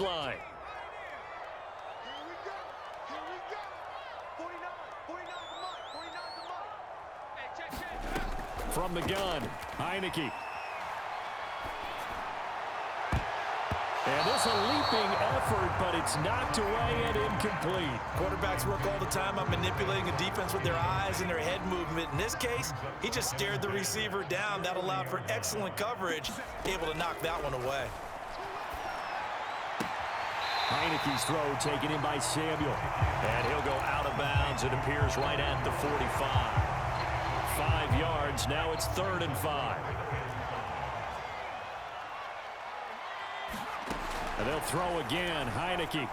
line. From the gun, Heineke. And this is a leaping effort, but it's knocked away and incomplete. Quarterbacks work all the time on manipulating a defense with their eyes and their head movement. In this case, he just stared the receiver down. That allowed for excellent coverage, able to knock that one away. Heineke's throw taken in by Samuel. And he'll go out of bounds. It appears right at the 45. 5 yards. Now it's 3rd and 5. And they'll throw again. Heineke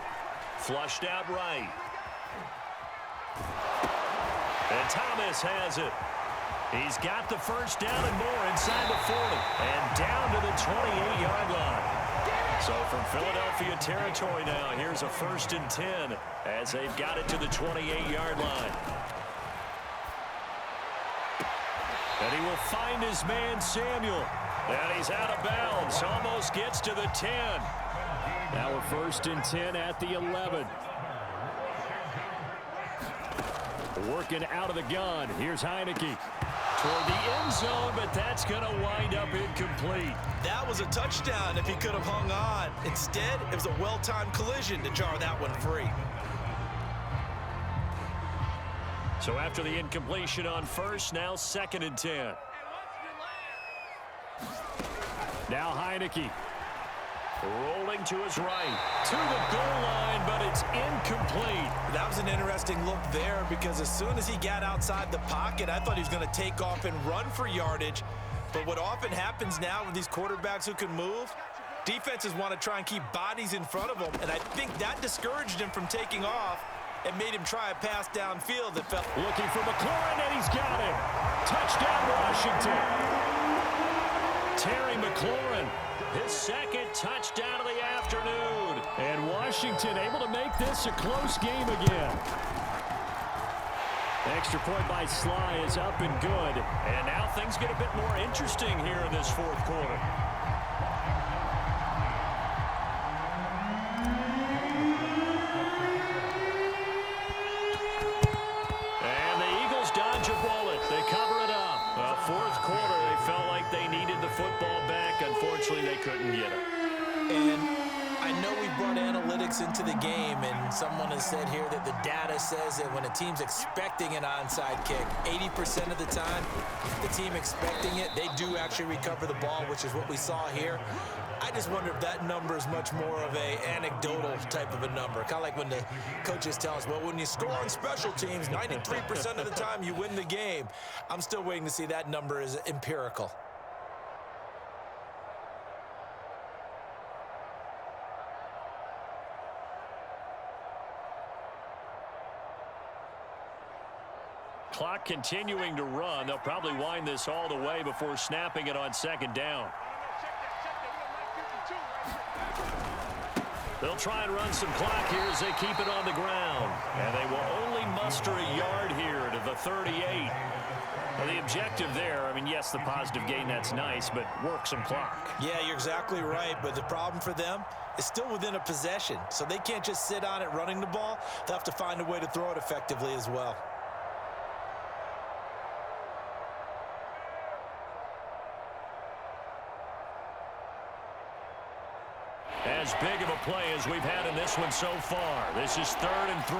flushed out right. And Thomas has it. He's got the first down and more inside the 40. And down to the 28-yard line. So from Philadelphia territory now, here's a 1st and 10 as they've got it to the 28-yard line. And he will find his man Samuel. And he's out of bounds. Almost gets to the 10. Now a 1st and 10 at the 11. Working out of the gun. Here's Heineke. Toward the end zone, but that's going to wind up incomplete. That was a touchdown if he could have hung on. Instead, it was a well-timed collision to jar that one free. So after the incompletion on first, now 2nd and 10. Now Heineke. Rolling to his right. To the goal line, but it's incomplete. That was an interesting look there because as soon as he got outside the pocket, I thought he was going to take off and run for yardage. But what often happens now with these quarterbacks who can move, defenses want to try and keep bodies in front of them. And I think that discouraged him from taking off and made him try a pass downfield that felt... Looking for McLaurin, and he's got him. Touchdown, Washington. Terry McLaurin. His 2nd touchdown of the afternoon. And Washington able to make this a close game again. Extra point by Sly is up and good. And now things get a bit more interesting here in this 4th quarter. And the Eagles dodge a bullet. They cover it up. 4th quarter, they felt like they needed the football back. Unfortunately, they couldn't get it. And I know we brought analytics into the game, and someone has said here that the data says that when a team's expecting an onside kick, 80% of the time, the team expecting it, they do actually recover the ball, which is what we saw here. I just wonder if that number is much more of a anecdotal type of a number. Kind of like when the coaches tell us, well, when you score on special teams, 93% of the time you win the game. I'm still waiting to see that number is empirical. Clock continuing to run. They'll probably wind this all the way before snapping it on 2nd down. They'll try and run some clock here as they keep it on the ground. And they will only muster a yard here to the 38. Well, the objective there, I mean, yes, the positive gain, that's nice, but work some clock. Yeah, you're exactly right. But the problem for them is still within a possession. So they can't just sit on it running the ball. They'll have to find a way to throw it effectively as well. As big of a play as we've had in this one so far. This is 3rd and 3.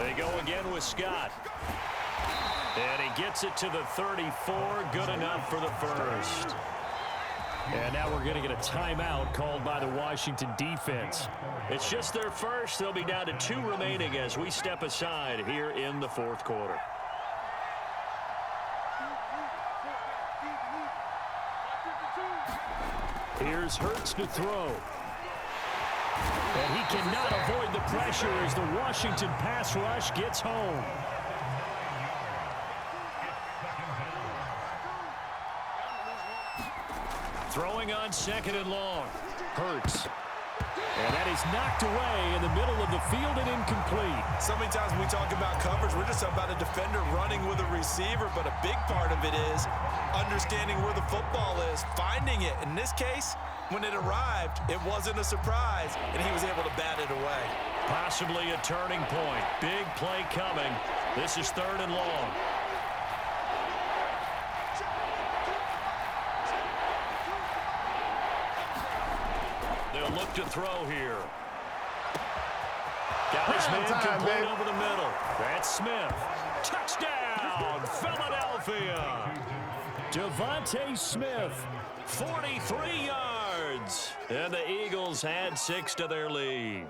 They go again with Scott. And he gets it to the 34. Good enough for the first. And now we're going to get a timeout called by the Washington defense. It's just their first. They'll be down to 2 remaining as we step aside here in the 4th quarter. Here's Hurts to throw. And he cannot avoid the pressure as the Washington pass rush gets home. Throwing on 2nd and long. Hurts. And that is knocked away in the middle of the field and incomplete. So many times when we talk about coverage, we're just about a defender running with a receiver, but a big part of it is understanding where the football is, finding it. In this case, when it arrived, it wasn't a surprise, and he was able to bat it away. Possibly a turning point. Big play coming. This is 3rd and long. They'll look to throw here. Got his man complete over the middle. That's Smith. Touchdown, Philadelphia. Devontae Smith, 43 yards. And the Eagles add 6 to their lead.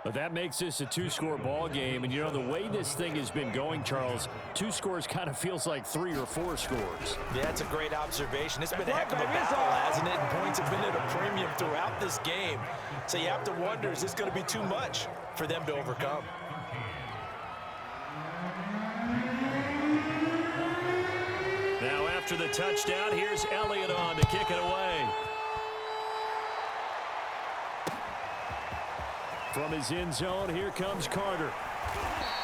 But that makes this a 2-score ball game. And, you know, the way this thing has been going, Charles, 2 scores kind of feels like 3 or 4 scores. Yeah, that's a great observation. It's been a heck of a battle, hasn't it? And points have been at a premium throughout this game. So you have to wonder, is this going to be too much for them to overcome? Now after the touchdown, here's Elliott on to kick it away. From his end zone, here comes Carter.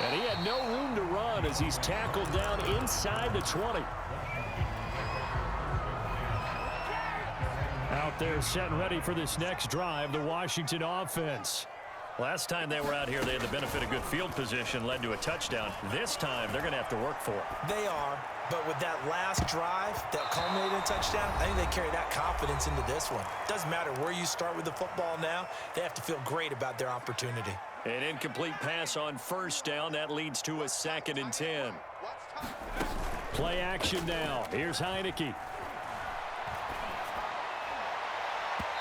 And he had no room to run as he's tackled down inside the 20. Out there set and ready for this next drive, the Washington offense. Last time they were out here, they had the benefit of good field position, led to a touchdown. This time, they're going to have to work for it. They are, but with that last drive that culminated in a touchdown, I think they carry that confidence into this one. Doesn't matter where you start with the football now, they have to feel great about their opportunity. An incomplete pass on 1st down. That leads to a 2nd and 10. Play action now. Here's Heineke.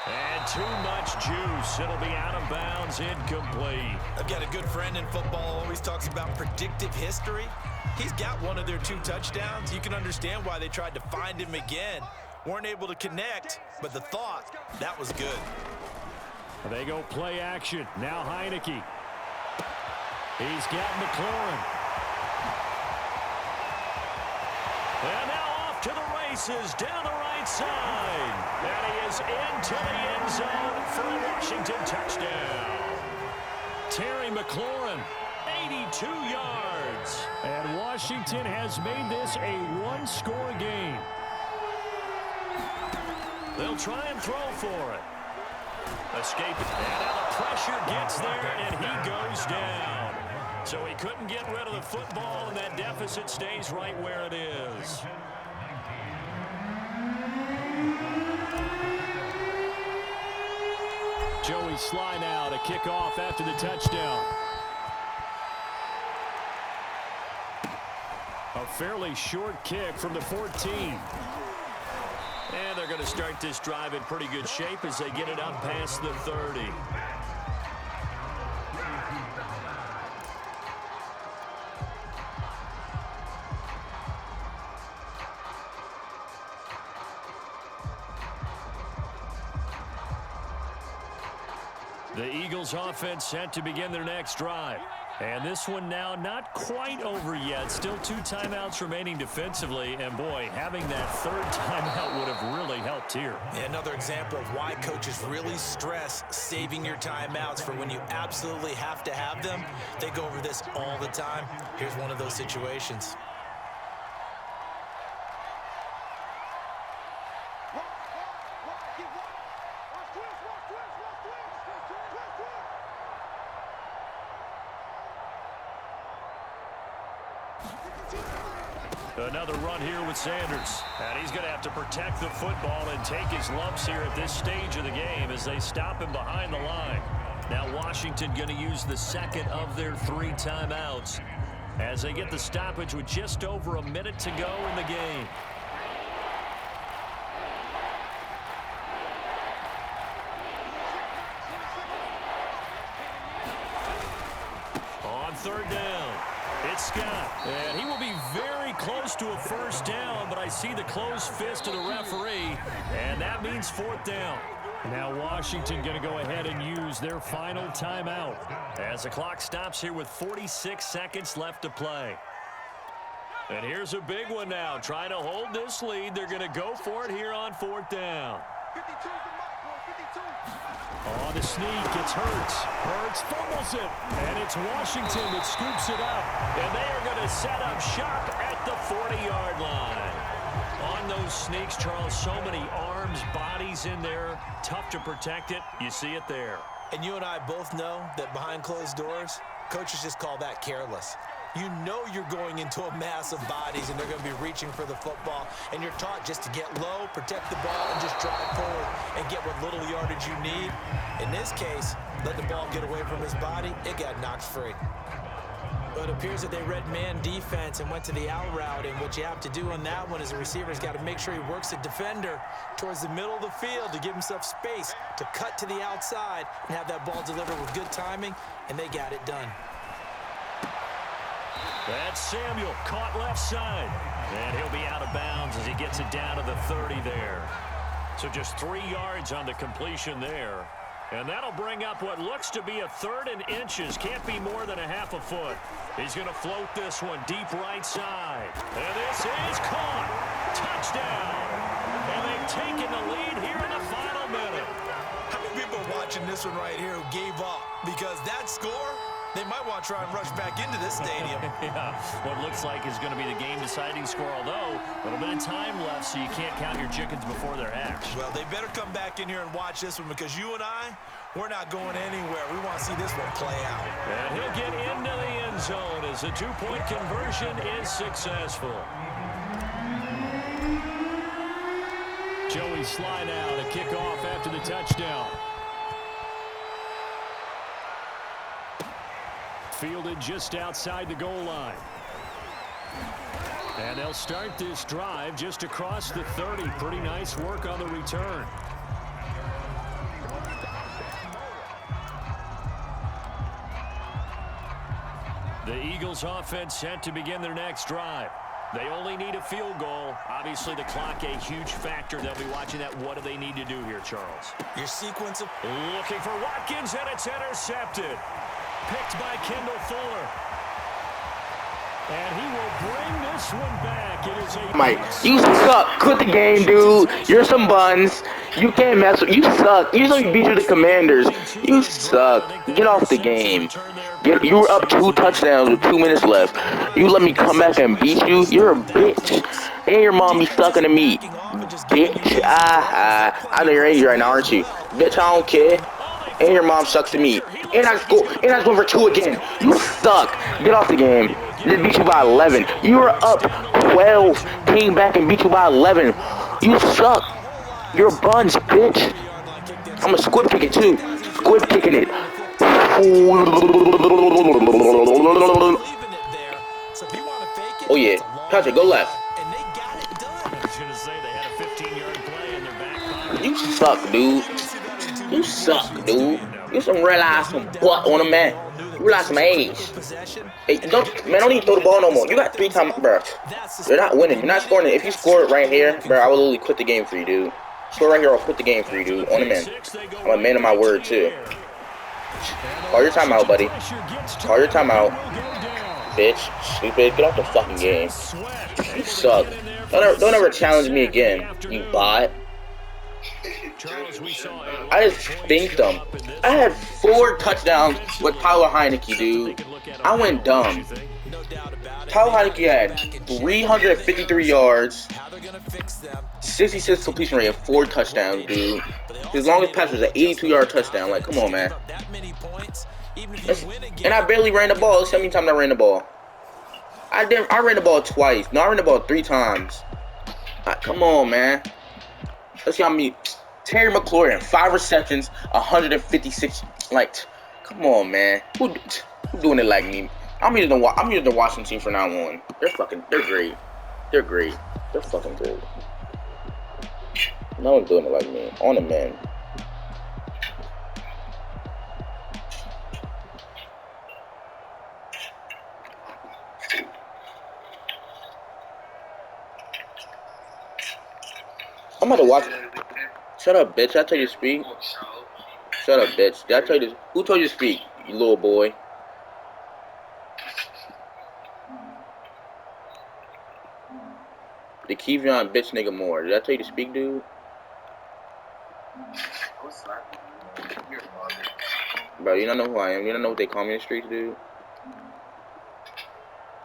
And too much juice. It'll be out of bounds, incomplete. I've got a good friend in football, always talks about predictive history. He's got one of their 2 touchdowns. You can understand why they tried to find him again. Weren't able to connect, but the thought, that was good. They go play action. Now Heineke. He's got McLaurin. And now off to the races down the right side. And he is into the end zone for a Washington touchdown. Terry McLaurin, 82 yards. And Washington has made this a 1-score game. They'll try and throw for it. Escape. And now the pressure gets there, and he goes down. So he couldn't get rid of the football, and that deficit stays right where it is. Joey Sly now to kick off after the touchdown. A fairly short kick from the 14. And they're going to start this drive in pretty good shape as they get it up past the 30. The Eagles offense set to begin their next drive. And this one now not quite over yet. Still 2 timeouts remaining defensively. And, boy, having that 3rd timeout would have really helped here. Yeah, another example of why coaches really stress saving your timeouts for when you absolutely have to have them. They go over this all the time. Here's one of those situations. Another run here with Sanders. And he's going to have to protect the football and take his lumps here at this stage of the game as they stop him behind the line. Now Washington going to use the 2nd of their 3 timeouts as they get the stoppage with just over a minute to go in the game. On 3rd down, it's Scott. And he will be very close to a 1st down, but I see the closed fist of the referee, and that means 4th down. Now Washington going to go ahead and use their final timeout as the clock stops here with 46 seconds left to play. And here's a big one now. Trying to hold this lead. They're going to go for it here on 4th down. 52 is the mark, boy. 52. On the sneak, it's Hurts. Hurts fumbles it, and it's Washington that scoops it up. And they are going to set up shop at the 40-yard line. On those sneaks, Charles, so many arms, bodies in there. Tough to protect it. You see it there. And you and I both know that behind closed doors, coaches just call that careless. You know you're going into a mass of bodies, and they're going to be reaching for the football, and you're taught just to get low, protect the ball, and just drive forward and get what little yardage you need. In this case, let the ball get away from his body. It got knocked free. But it appears that they read man defense and went to the out route, and what you have to do on that one is the receiver's got to make sure he works the defender towards the middle of the field to give himself space to cut to the outside and have that ball delivered with good timing, and they got it done. That's Samuel, caught left side. And he'll be out of bounds as he gets it down to the 30 there. So just 3 yards on the completion there. And that'll bring up what looks to be a 3rd and inches. Can't be more than a half a foot. He's going to float this one deep right side. And this is caught. Touchdown. And they've taken the lead here in the final minute. How many people are watching this one right here who gave up? Because that score, they might want to try and rush back into this stadium. Yeah, what looks like is going to be the game-deciding score, although a little bit of time left, so you can't count your chickens before they're hatched. Well, they better come back in here and watch this one, because you and I, we're not going anywhere. We want to see this one play out. And he'll get into the end zone as the 2-point conversion is successful. Joey Sly now to kick off after the touchdown. Fielded just outside the goal line. And they'll start this drive just across the 30. Pretty nice work on the return. The Eagles offense set to begin their next drive. They only need a field goal. Obviously, the clock a huge factor. They'll be watching that. What do they need to do here, Charles? Your sequence of... Looking for Watkins, and it's intercepted. Picked by Kendall Fuller. And he will bring this one back. It is a... Mike, you suck. Quit the game, dude. You're some buns. You can't mess with... You suck. You just beat you the Commanders. You suck. Get off the game. You were up 2 touchdowns with 2 minutes left. You let me come back and beat you? You're a bitch. And your mom be sucking to me. Bitch. I know you're angry right now, aren't you? Bitch, I don't care. And your mom sucks to me. And I scored for 2 again. You suck. Get off the game. Just beat you by 11. You were up 12. Came back and beat you by 11. You suck. You're a bunch, bitch. I'm a squib kick it too. Squib kicking it. Oh yeah. Patrick, go left. You suck, dude. You suck, dude. You some realize some butt on a man. You realize some age. Hey, don't even throw the ball no more. You got 3 times, bro. You're not winning. You're not scoring it. If you score it right here, bro, I will literally quit the game for you, dude. Score right here, I'll quit the game for you, dude. On the man. I'm a man of my word, too. Call your timeout, buddy. Call your timeout. Bitch. Stupid. Get off the fucking game. You suck. Don't ever challenge me again, you bot. I just think them. I had 4 touchdowns with Tyler Heineke, dude. I went dumb. Tyler Heineke had 353 yards, 66 completion rate, and 4 touchdowns, dude. His longest pass was an 82-yard touchdown. Like, come on, man. And I barely ran the ball. Let's see how many times I ran the ball. I ran the ball twice. No, I ran the ball 3 times. Come on, man. Let's see how many. Terry McLaurin, 5 receptions, 156. Like, come on, man. Who doing it like me? I'm using the Washington team from now on. They're great. They're great. They're fucking good. No one's doing it like me. On the man. I'm about to watch. Shut up, bitch. Did I tell you to speak? Shut up, bitch. Did I tell you to... Who told you to speak, you little boy? The Kevion bitch nigga more. Did I tell you to speak, dude? Bro, you don't know who I am. You don't know what they call me in the streets, dude.